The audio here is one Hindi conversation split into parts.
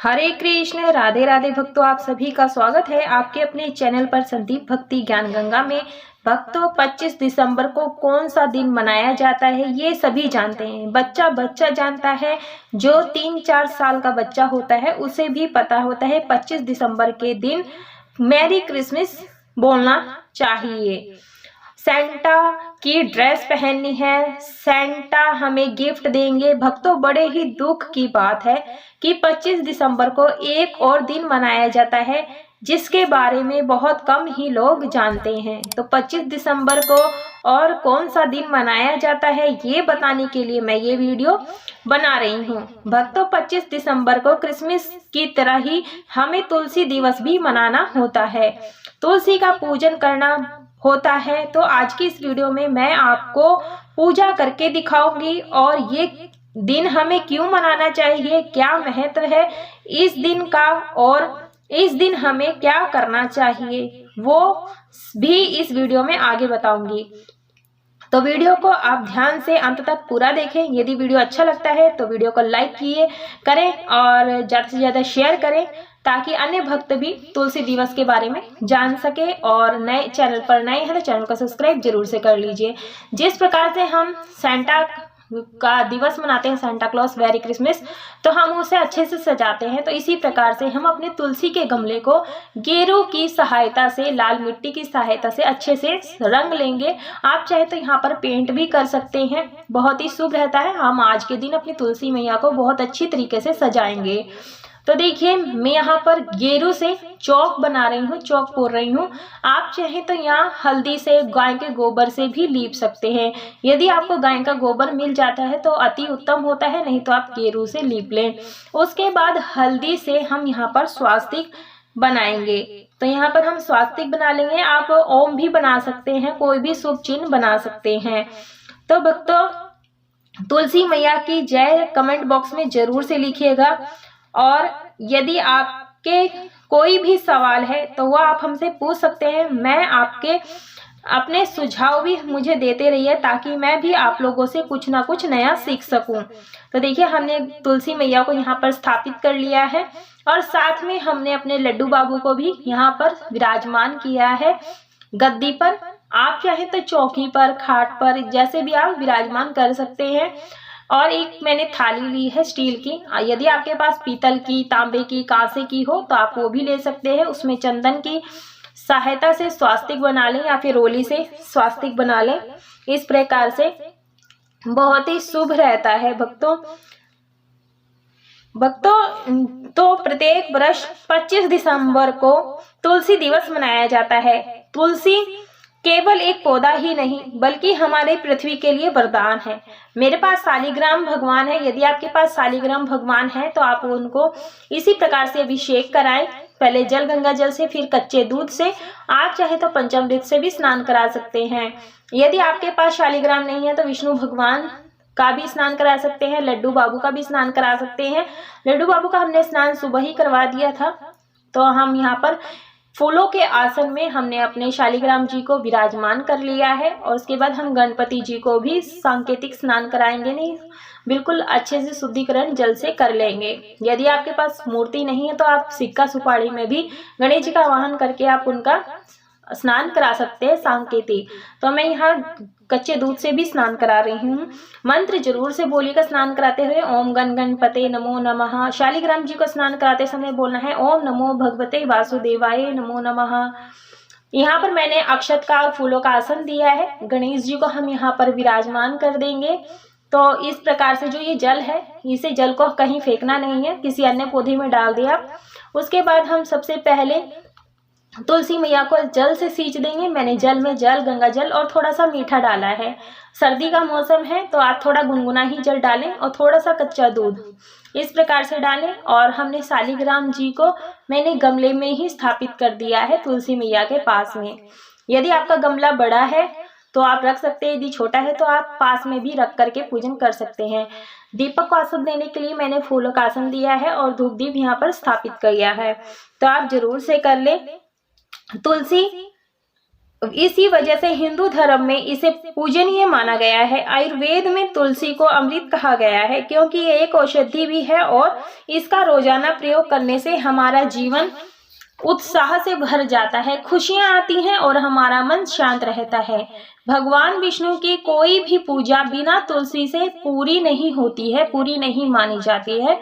हरे कृष्ण, राधे राधे भक्तों, आप सभी का स्वागत है आपके अपने चैनल पर संदीप भक्ति ज्ञान गंगा में। भक्तों, 25 दिसंबर को कौन सा दिन मनाया जाता है ये सभी जानते हैं। बच्चा बच्चा जानता है, जो 3-4 साल का बच्चा होता है उसे भी पता होता है 25 दिसंबर के दिन मैरी क्रिसमस बोलना चाहिए। सेंटा की ड्रेस पहननी है, सेंटा हमें गिफ्ट देंगे। भक्तों, बड़े ही दुख की बात है कि 25 दिसंबर को एक और दिन मनाया जाता है जिसके बारे में बहुत कम ही लोग जानते हैं। तो 25 दिसंबर को और कौन सा दिन मनाया जाता है ये बताने के लिए मैं ये वीडियो बना रही हूँ। भक्तों, 25 दिसंबर को क्रिसमस की तरह ही हमें तुलसी दिवस भी मनाना होता है, तुलसी का पूजन करना होता है। तो आज की इस वीडियो में मैं आपको पूजा करके दिखाऊंगी और ये दिन हमें क्यों मनाना चाहिए, क्या महत्व है इस दिन का और इस दिन हमें क्या करना चाहिए वो भी इस वीडियो में आगे बताऊंगी। तो वीडियो को आप ध्यान से अंत तक पूरा देखें। यदि वीडियो अच्छा लगता है तो वीडियो को लाइक करें और ज़्यादा से ज़्यादा शेयर करें ताकि अन्य भक्त भी तुलसी दिवस के बारे में जान सके। और नए चैनल पर नए हैं तो चैनल को सब्सक्राइब जरूर से कर लीजिए। जिस प्रकार से हम सेंटा का दिवस मनाते हैं, सेंटा क्लॉज वेरी क्रिसमस, तो हम उसे अच्छे से सजाते हैं, तो इसी प्रकार से हम अपने तुलसी के गमले को गेरू की सहायता से, लाल मिट्टी की सहायता से अच्छे से रंग लेंगे। आप चाहे तो यहाँ पर पेंट भी कर सकते हैं, बहुत ही शुभ रहता है। हम आज के दिन अपनी तुलसी मैया को बहुत अच्छी तरीके से सजाएंगे। तो देखिए, मैं यहाँ पर गेरू से चौक बना रही हूँ, चौक पोर रही हूँ। आप चाहें तो यहाँ हल्दी से, गाय के गोबर से भी लीप सकते हैं। यदि आपको गाय का गोबर मिल जाता है तो अति उत्तम होता है, नहीं तो आप गेरू से लीप लें। उसके बाद हल्दी से हम यहाँ पर स्वास्तिक बनाएंगे। तो यहाँ पर हम स्वास्तिक बना लेंगे। आप ओम भी बना सकते हैं, कोई भी शुभ चिन्ह बना सकते हैं। तो भक्तों, तुलसी मैया की जय कमेंट बॉक्स में जरूर से लिखिएगा। और यदि आपके कोई भी सवाल है तो वह आप हमसे पूछ सकते हैं। मैं आपके अपने सुझाव भी मुझे देते रहिए ताकि मैं भी आप लोगों से कुछ ना कुछ नया सीख सकूं। तो देखिए, हमने तुलसी मैया को यहाँ पर स्थापित कर लिया है और साथ में हमने अपने लड्डू बाबू को भी यहाँ पर विराजमान किया है गद्दी पर। आप चाहे तो चौकी पर, खाट पर, जैसे भी आप विराजमान कर सकते हैं। और एक मैंने थाली ली है स्टील की। यदि आपके पास पीतल की, तांबे की, कांसे की हो तो आप वो भी ले सकते हैं। उसमें चंदन की सहायता से स्वास्तिक बना लें या फिर रोली से स्वास्तिक बना लें। इस प्रकार से बहुत ही शुभ रहता है भक्तों। तो प्रत्येक वर्ष 25 दिसंबर को तुलसी दिवस मनाया जाता है। तुलसी केवल एक पौधा ही नहीं बल्कि हमारे पृथ्वी के लिए वरदान है। मेरे पास शालिग्राम भगवान है। यदि आपके पास शालिग्राम भगवान है तो आप उनको इसी प्रकार से अभिषेक कराएं, पहले जल गंगा जल से, फिर कच्चे दूध से। आप चाहे तो पंचामृत से भी स्नान करा सकते हैं। यदि आपके पास शालिग्राम नहीं है तो विष्णु भगवान का भी स्नान करा सकते हैं, लड्डू बाबू का भी स्नान करा सकते हैं। लड्डू बाबू का हमने स्नान सुबह ही करवा दिया था। तो हम यहाँ पर फूलों के आसन में हमने अपने शालिग्राम जी को विराजमान कर लिया है और उसके बाद हम गणपति जी को भी सांकेतिक स्नान कराएंगे, नहीं बिल्कुल अच्छे से शुद्धिकरण जल से कर लेंगे। यदि आपके पास मूर्ति नहीं है तो आप सिक्का सुपारी में भी गणेश जी का वाहन करके आप उनका स्नान करा सकते हैं सांकेतिक। तो मैं यहाँ कच्चे दूध से भी स्नान करा रही हूँ। मंत्र जरूर से बोलिएगा स्नान कराते हुए, ओम गण गणपते नमो नमः। शालिग्राम जी को स्नान कराते समय बोलना है ओम नमो भगवते वासुदेवाय नमो नमः। यहाँ पर मैंने अक्षत का और फूलों का आसन दिया है। गणेश जी को हम यहाँ पर विराजमान कर देंगे। तो इस प्रकार से जो ये जल है, इसे जल को कहीं फेंकना नहीं है, किसी अन्य पौधे में डाल दिया। उसके बाद हम सबसे पहले तुलसी मैया को जल से सींच देंगे। मैंने जल में जल, गंगा जल और थोड़ा सा मीठा डाला है। सर्दी का मौसम है तो आप थोड़ा गुनगुना ही जल डालें और थोड़ा सा कच्चा दूध इस प्रकार से डालें। और हमने शालिग्राम जी को मैंने गमले में ही स्थापित कर दिया है तुलसी मैया के पास में। यदि आपका गमला बड़ा है तो आप रख सकते हैं, यदि छोटा है तो आप पास में भी रख करके पूजन कर सकते हैं। दीपक को आसन देने के लिए मैंने फूलों का आसन दिया है और धूप दीप यहाँ पर स्थापित किया है। तो आप जरूर से कर ले। तुलसी इसी वजह से हिंदू धर्म में इसे पूजनीय माना गया है। आयुर्वेद में तुलसी को अमृत कहा गया है क्योंकि ये एक औषधि भी है और इसका रोजाना प्रयोग करने से हमारा जीवन उत्साह से भर जाता है, खुशियां आती हैं और हमारा मन शांत रहता है। भगवान विष्णु की कोई भी पूजा बिना तुलसी से पूरी नहीं होती है, पूरी नहीं मानी जाती है।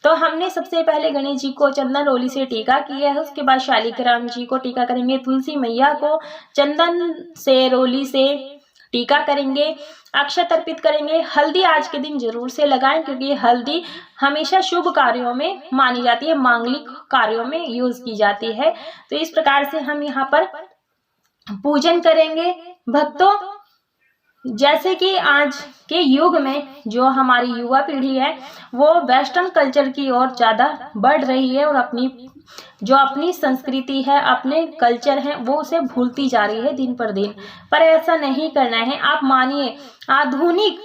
तो हमने सबसे पहले गणेश जी को चंदन रोली से टीका किया है, उसके बाद शालिग्राम जी को टीका करेंगे, तुलसी मैया को चंदन से रोली से टीका करेंगे, अक्षत अर्पित करेंगे। हल्दी आज के दिन जरूर से लगाएं क्योंकि हल्दी हमेशा शुभ कार्यों में मानी जाती है, मांगलिक कार्यों में यूज की जाती है। तो इस प्रकार से हम यहाँ पर पूजन करेंगे। भक्तों, जैसे कि आज के युग में जो हमारी युवा पीढ़ी है वो वेस्टर्न कल्चर की ओर ज़्यादा बढ़ रही है और अपनी संस्कृति है, अपने कल्चर है, वो उसे भूलती जा रही है दिन पर दिन। पर ऐसा नहीं करना है। आप मानिए, आधुनिक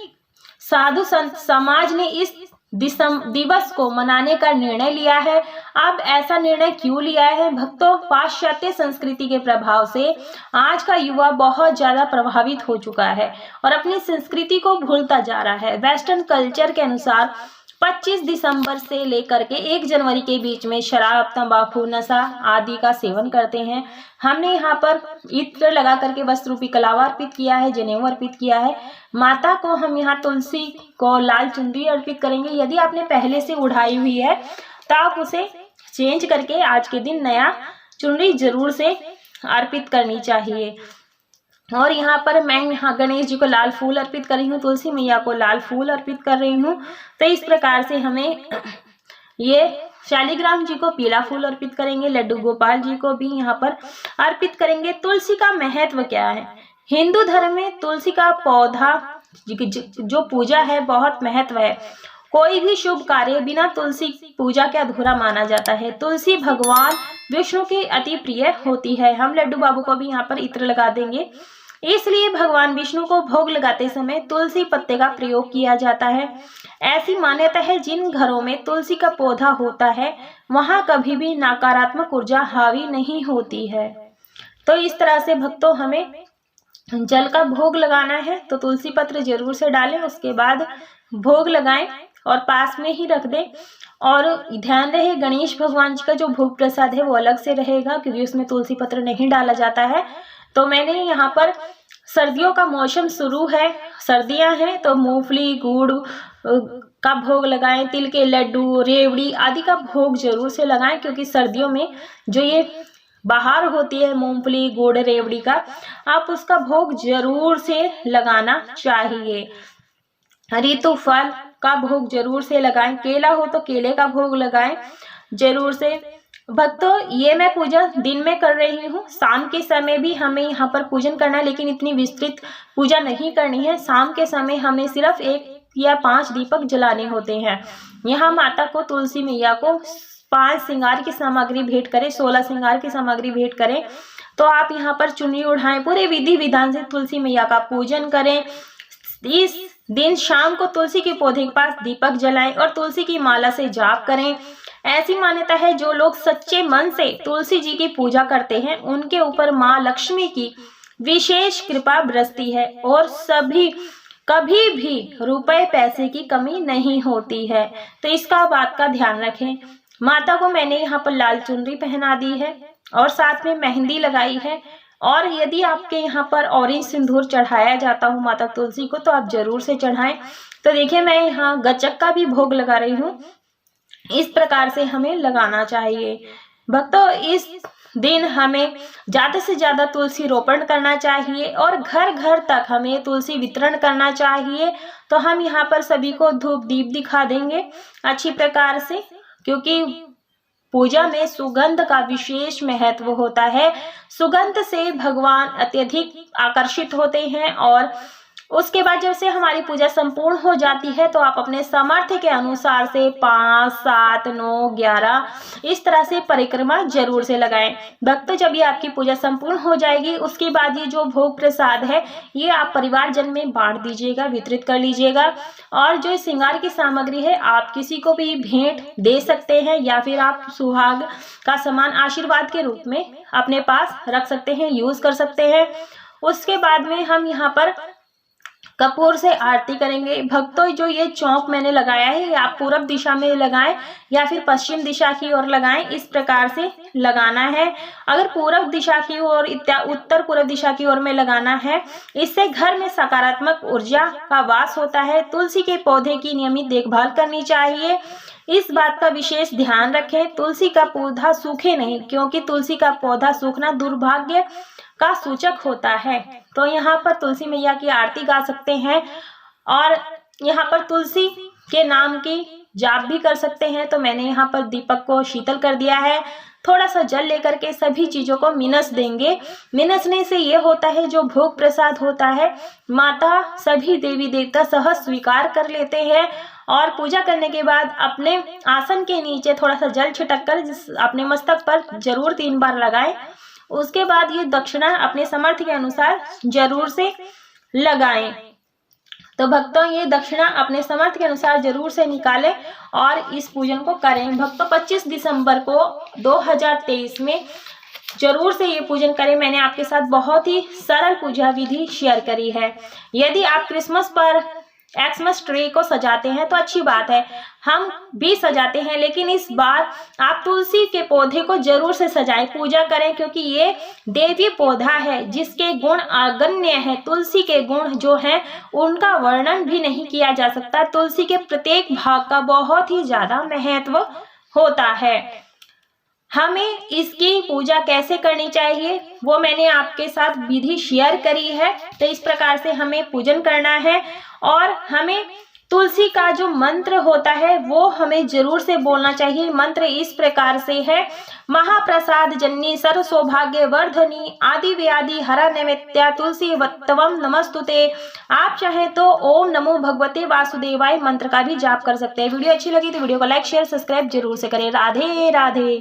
साधु संत समाज ने इस दिवस को मनाने का निर्णय लिया है। अब ऐसा निर्णय क्यों लिया है भक्तों? पाश्चात्य संस्कृति के प्रभाव से आज का युवा बहुत ज्यादा प्रभावित हो चुका है और अपनी संस्कृति को भूलता जा रहा है। वेस्टर्न कल्चर के अनुसार 25 दिसंबर से लेकर के 1 जनवरी के बीच में शराब, तंबाकू, नशा आदि का सेवन करते हैं। हमने यहाँ पर इत्र लगा करके वस्त्र रूपी कलावा अर्पित किया है, जनेऊ अर्पित किया है। माता को हम यहाँ तुलसी को लाल चुनरी अर्पित करेंगे। यदि आपने पहले से उड़ाई हुई है तो आप उसे चेंज करके आज के दिन नया चुनरी जरूर से अर्पित करनी चाहिए। और यहाँ पर मैं गणेश जी को लाल फूल अर्पित कर रही हूँ, तुलसी मैया को लाल फूल अर्पित कर रही हूँ। तो इस प्रकार से हमें ये शालिग्राम जी को पीला फूल अर्पित करेंगे, लड्डू गोपाल जी को भी यहाँ पर अर्पित करेंगे। तुलसी का महत्व क्या है? हिंदू धर्म में तुलसी का पौधा जो पूजा है बहुत महत्व है। कोई भी शुभ कार्य बिना तुलसी पूजा के अधूरा माना जाता है। तुलसी भगवान विष्णु की अति प्रिय होती है। हम लड्डू बाबू को भी यहाँ पर इत्र लगा देंगे। इसलिए भगवान विष्णु को भोग लगाते समय तुलसी पत्ते का प्रयोग किया जाता है। ऐसी मान्यता है जिन घरों में तुलसी का पौधा होता है वहां कभी भी नकारात्मक ऊर्जा हावी नहीं होती है। तो इस तरह से भक्तों हमें जल का भोग लगाना है तो तुलसी पत्र जरूर से डालें, उसके बाद भोग लगाएं और पास में ही रख दें। और ध्यान रहे गणेश भगवान जी का जो भोग प्रसाद है वो अलग से रहेगा क्योंकि उसमें तुलसी पत्र नहीं डाला जाता है। तो मैंने यहाँ पर सर्दियों का मौसम शुरू है, सर्दियां हैं तो मूंगफली गुड़ का भोग लगाएं, तिल के लड्डू, रेवड़ी आदि का भोग जरूर से लगाएं क्योंकि सर्दियों में जो ये बाहर होती है मूंगफली गुड़ रेवड़ी का, आप उसका भोग जरूर से लगाना चाहिए। ऋतु फल का भोग जरूर से लगाएं, केला हो तो केले का भोग लगाएं जरूर से। भक्तों, ये मैं पूजा दिन में कर रही हूँ, शाम के समय भी हमें यहाँ पर पूजन करना है लेकिन इतनी विस्तृत पूजा नहीं करनी है। शाम के समय हमें सिर्फ 1 या 5 दीपक जलाने होते हैं। यहाँ माता को, तुलसी मैया को 5 श्रृंगार की सामग्री भेंट करें, 16 श्रृंगार की सामग्री भेंट करें। तो आप यहाँ पर चुन्नी उठाएं, पूरे विधि विधान से तुलसी मैया का पूजन करें। इस दिन शाम को तुलसी के पौधे के पास दीपक जलाएं और तुलसी की माला से जाप करें। ऐसी मान्यता है जो लोग सच्चे मन से तुलसी जी की पूजा करते हैं उनके ऊपर माँ लक्ष्मी की विशेष कृपा बरसती है और कभी भी रुपए पैसे की कमी नहीं होती है। तो इसका बात का ध्यान रखें। माता को मैंने यहाँ पर लाल चुनरी पहना दी है और साथ में मेहंदी लगाई है। और यदि आपके यहाँ पर ऑरेंज सिंदूर चढ़ाया जाता हो माता तुलसी को तो आप जरूर से चढ़ाएं। तो देखिए मैं यहाँ गच्चक का भी भोग लगा रही हूँ। इस प्रकार से हमें लगाना चाहिए। भक्तों, इस दिन हमें ज्यादा से ज्यादा तुलसी रोपण करना चाहिए और घर घर तक हमें तुलसी वितरण करना चाहिए। तो हम यहाँ पर सभी को धूप दीप दिखा देंगे अच्छी प्रकार से क्योंकि पूजा में सुगंध का विशेष महत्व होता है। सुगंध से भगवान अत्यधिक आकर्षित होते हैं और उसके बाद जब से हमारी पूजा संपूर्ण हो जाती है तो आप अपने सामर्थ्य के अनुसार से 5, 7, 9, 11 इस तरह से परिक्रमा जरूर से लगाएं। भक्तों, जब ये आपकी पूजा संपूर्ण हो जाएगी उसके बाद ये जो भोग प्रसाद है ये आप परिवारजन में बांट दीजिएगा, वितरित कर लीजिएगा। और जो श्रृंगार की सामग्री है आप किसी को भी भेंट दे सकते हैं या फिर आप सुहाग का समान आशीर्वाद के रूप में अपने पास रख सकते हैं, यूज कर सकते हैं। उसके बाद में हम यहाँ पर कपूर से आरती करेंगे। भक्तों, जो ये चौक मैंने लगाया है ये आप पूरब दिशा में लगाएं या फिर पश्चिम दिशा की ओर लगाएं, इस प्रकार से लगाना है। अगर पूरब दिशा की ओर उत्तर पूर्व दिशा की ओर में लगाना है, इससे घर में सकारात्मक ऊर्जा का वास होता है। तुलसी के पौधे की नियमित देखभाल करनी चाहिए, इस बात का विशेष ध्यान रखें। तुलसी का पौधा सूखे नहीं, क्योंकि तुलसी का पौधा सूखना दुर्भाग्य का सूचक होता है। तो यहाँ पर तुलसी मैया की आरती गा सकते हैं और यहाँ पर तुलसी के नाम की जाप भी कर सकते हैं। तो मैंने यहाँ पर दीपक को शीतल कर दिया है। थोड़ा सा जल लेकर के सभी चीजों को मिनस देंगे। मिनसने से ये होता है जो भोग प्रसाद होता है माता सभी देवी देवता सहज स्वीकार कर लेते हैं। और पूजा करने के बाद अपने आसन के नीचे थोड़ा सा जल छिटक कर अपने मस्तक पर जरूर 3 बार लगाएं। उसके बाद ये दक्षिणा अपने सामर्थ्य के अनुसार जरूर से लगाएं। तो भक्तों, ये दक्षिणा अपने सामर्थ्य के अनुसार जरूर से निकालें और इस पूजन को करें। भक्तों, 25 दिसंबर को 2023 में जरूर से ये पूजन करें। मैंने आपके साथ बहुत ही सरल पूजा विधि शेयर करी है। यदि आप क्रिसमस पर एक्समस ट्री को सजाते हैं तो अच्छी बात है, हम भी सजाते हैं, लेकिन इस बार आप तुलसी के पौधे को जरूर से सजाएं, पूजा करें, क्योंकि ये देवी पौधा है जिसके गुण अगण्य है। तुलसी के गुण जो हैं उनका वर्णन भी नहीं किया जा सकता। तुलसी के प्रत्येक भाग का बहुत ही ज्यादा महत्व होता है। हमें इसकी पूजा कैसे करनी चाहिए वो मैंने आपके साथ विधि शेयर करी है। तो इस प्रकार से हमें पूजन करना है और हमें तुलसी का जो मंत्र होता है वो हमें जरूर से बोलना चाहिए। मंत्र इस प्रकार से है, महाप्रसाद जननी सर्व सौभाग्य वर्धनी आदि व्याधि हरा नैवेद्या तुलसी वत्तवम नमस्तुते। आप चाहें तो ओम नमो भगवते वासुदेवाय मंत्र का भी जाप कर सकते हैं। वीडियो अच्छी लगी तो वीडियो को लाइक शेयर सब्सक्राइब जरूर से करें। राधे राधे।